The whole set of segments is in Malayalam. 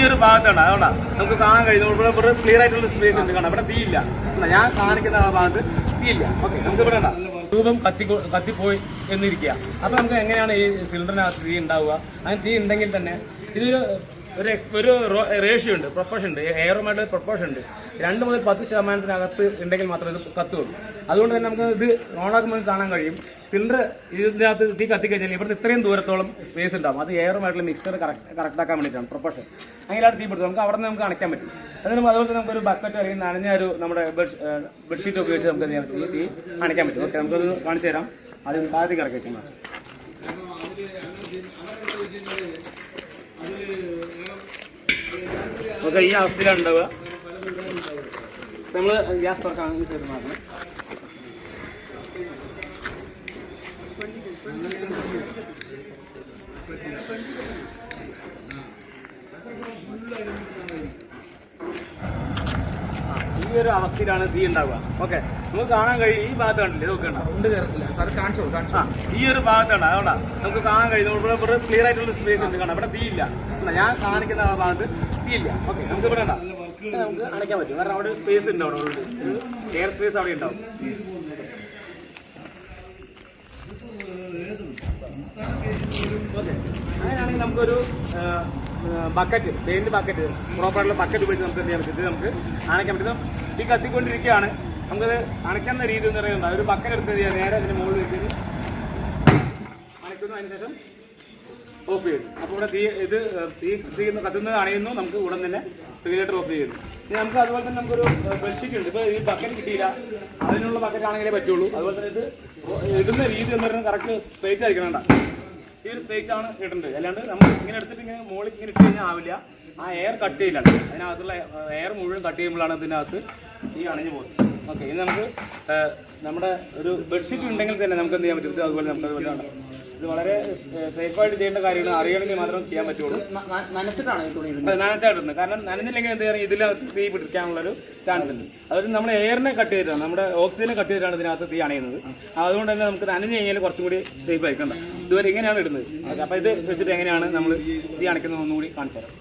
ഈ ഒരു ഭാഗത്താണ് അതുകൊണ്ടാണ് നമുക്ക് കാണാൻ കഴിയുന്നത്. ഇവിടെ ക്ലിയർ ആയിട്ടുള്ള സ്പേസ് ഉണ്ട്. കാണാം ഇവിടെ തീയില്ല. ഞാൻ കാണിക്കുന്ന ആ ഭാഗത്ത് തീയില്ല. ഓക്കെ, നമുക്ക് ഇവിടെ രൂപം കത്തിപ്പോയി എന്നിരിക്കുക. അപ്പൊ നമുക്ക് എങ്ങനെയാണ് ഈ സിലിണ്ടറിനകത്ത് തീ ഉണ്ടാവുക? അങ്ങനെ തീ ഉണ്ടെങ്കിൽ തന്നെ ഇതൊരു ഒരു റേഷ്യോ ഉണ്ട്, പ്രൊപ്പോർഷൻ ഉണ്ട്, എയറുമായിട്ട് പ്രൊപ്പോർഷൻ ഉണ്ട്. 2 മുതൽ 10% ഉണ്ടെങ്കിൽ മാത്രമേ ഇത് കത്തുള്ളൂ. അതുകൊണ്ട് തന്നെ നമുക്ക് ഇത് ഓണാക്കുമ്പോൾ കാണാൻ കഴിയും. സിലിണ്ടർ ഇതിനകത്ത് തീ കത്തിക്കഴിഞ്ഞാൽ ഇവിടുത്തെ ഇത്രയും ദൂരത്തോളം സ്പേസ് ഉണ്ടാവും. അത് എയറുമായിട്ടുള്ള മിക്സർ കറക്റ്റാക്കാൻ വേണ്ടിയിട്ടാണ് പ്രൊപ്പോർഷൻ. അങ്ങനെയാണ് തീ പിടുത്തം. നമുക്ക് അവിടെ നിന്ന് നമുക്ക് അണയ്ക്കാൻ പറ്റും. അതിന് അതുപോലെ നമുക്കൊരു ബക്കറ്റ് അല്ലെങ്കിൽ നനഞ്ഞ ഒരു നമ്മുടെ ബെഡ്ഷീറ്റ് ഉപയോഗിച്ച് നമുക്ക് തീ അണയ്ക്കാൻ പറ്റും. ഓക്കെ, നമുക്കത് കാണിച്ചു തരാം. അത് താഴത്തേക്ക് ഇറക്കി വയ്ക്കണം. ഓക്കെ, ഈ അവസ്ഥയിലാണ് ഉണ്ടാവുക. നമ്മൾ ഗ്യാസ് തുറക്കാൻ ഈ സൈഡ് മാറ്റണം. ഈ ഒരു അവസ്ഥയിലാണ് തീ ഉണ്ടാവുക. ഓക്കെ, നമുക്ക് കാണാൻ കഴിയും. ഈ ഭാഗത്ത് കണ്ടില്ലേ, ഇതൊക്കെ ഈ ഒരു ഭാഗത്താണ്. അതുകൊണ്ടാണ് നമുക്ക് കാണാൻ കഴിയുന്നത്. ഇവിടെ ക്ലിയർ ആയിട്ടുള്ള സ്പേസ് ഉണ്ട്. കാണാം ഇവിടെ തീയില്ല. ഞാൻ കാണിക്കുന്ന ആ ഭാഗത്ത് തീയില്ല. ഓക്കെ, നമുക്ക് ഇവിടെ നമുക്ക് അണയ്ക്കാൻ പറ്റും. കാരണം അവിടെ ഒരു സ്പേസ് ഉണ്ട്. അവിടെ ഒരു എയർ സ്പേസ് അവിടെ ഉണ്ടാവും. ഓക്കെ, അങ്ങനെയാണെങ്കിൽ നമുക്കൊരു ബക്കറ്റ്, പെയിന്റ് ബക്കറ്റ്, പ്രോപ്പറായിട്ടുള്ള ബക്കറ്റ് ഉപയോഗിച്ച് നമുക്ക് എന്ത് ചെയ്യാൻ പറ്റും? ഇത് നമുക്ക് അണയ്ക്കാൻ പറ്റും. ഈ കത്തിക്കൊണ്ടിരിക്കുകയാണ്. നമുക്കത് അണയ്ക്കുന്ന രീതി എന്ന് പറയുന്നത് ഒരു ബക്കറ്റ് എടുത്ത് നേരെ അതിന് മുകളിൽ വെച്ചിട്ട് അണയ്ക്കുന്നു. അതിനുശേഷം ഓഫ് ചെയ്യുന്നു. അപ്പോൾ ഇവിടെ തീ കത്തുന്നത് അണയുന്നു. നമുക്ക് ഉടൻ തന്നെ റെഗുലേറ്റർ ഓഫ് ചെയ്യുന്നു. ഇനി നമുക്ക് അതുപോലെ തന്നെ നമുക്കൊരു ബെഡ്ഷീറ്റ് ഉണ്ട്. ഇപ്പോൾ ഈ ബക്കറ്റ് കിട്ടിയില്ല, അതിനുള്ള ബക്കറ്റ് ആണെങ്കിലേ പറ്റുള്ളൂ. അതുപോലെ തന്നെ ഇത് ഇടുന്ന രീതി എന്ന് പറയുന്നത് കറക്റ്റ് സ്ട്രൈറ്റ് ആയിരിക്കണം. ഈ ഒരു സ്ട്രൈറ്റ് ആണ് ഇടേണ്ടത്. അല്ലാണ്ട് നമ്മൾ ഇങ്ങനെ എടുത്തിട്ട് ഇങ്ങനെ മുകളിൽ ഇങ്ങനെ ഇട്ട് കഴിഞ്ഞാൽ ആവില്ല. ആ എയർ കട്ട് ചെയ്യില്ല. അതിനകത്തുള്ള എയർ മുഴുവൻ കട്ട് ചെയ്യുമ്പോഴാണ് ഇതിനകത്ത് ഈ അണഞ്ഞു പോകുന്നത്. ഓക്കെ, ഇനി നമുക്ക് നമ്മുടെ ഒരു ബെഡ്ഷീറ്റ് ഉണ്ടെങ്കിൽ തന്നെ നമുക്ക് എന്ത് ചെയ്യാൻ പറ്റും? ഇത് അതുപോലെ നമുക്ക് അതുപോലെ ആണ്. ഇത് വളരെ സേഫായിട്ട് ചെയ്യേണ്ട കാര്യങ്ങൾ അറിയണമെങ്കിൽ മാത്രം ചെയ്യാൻ പറ്റുള്ളൂ. നനച്ചായിട്ടുണ്ട്. കാരണം നനഞ്ഞില്ലെങ്കിൽ എന്ത് ചെയ്യാൻ ഇതിനകത്ത് തീ പിടിക്കാനുള്ളൊരു ചാൻസ് ഉണ്ട്. അതായത് നമ്മൾ എയറിനെ കട്ട് ചെയ്തിട്ടാണ്, നമ്മുടെ ഓക്സിജനെ കട്ട് ചെയ്തിട്ടാണ് ഇതിനകത്ത് തീ അണയുന്നത്. അതുകൊണ്ട് തന്നെ നമുക്ക് നനഞ്ഞു കഴിഞ്ഞാൽ കുറച്ചും കൂടി സേഫ് ആയിക്കണ്ട. ഇതുവരെ ഇങ്ങനെയാണ് ഇടുന്നത്. അപ്പോൾ ഇത് വെച്ചിട്ട് എങ്ങനെയാണ് നമ്മൾ തീ അണയ്ക്കുന്നത് ഒന്നുകൂടി കാണിച്ചു തരാം.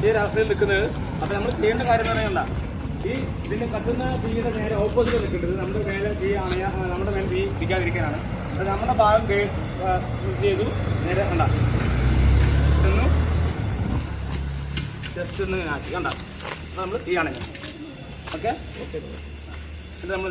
ഈ ഒരു അവസ്ഥയിൽ നിൽക്കുന്നത്. അപ്പം നമ്മൾ ചെയ്യേണ്ട കാര്യം എന്ന് പറയണ്ട, ഈ ഇതിൻ്റെ കത്തുന്ന തീയുടെ നേരെ ഓപ്പോസിറ്റ് നിൽക്കേണ്ടത് നമ്മുടെ മേലെ തീ നമ്മുടെ മേലെ തീ പിടിക്കാതിരിക്കാനാണ്. അത് നമ്മുടെ ഭാഗം ചെയ്തു നേരെ കണ്ട ജസ്റ്റ് ഒന്ന് ആക്കി കണ്ട നമ്മൾ തീ അണഞ്ഞു. ഓക്കെ, ഇത് നമ്മൾ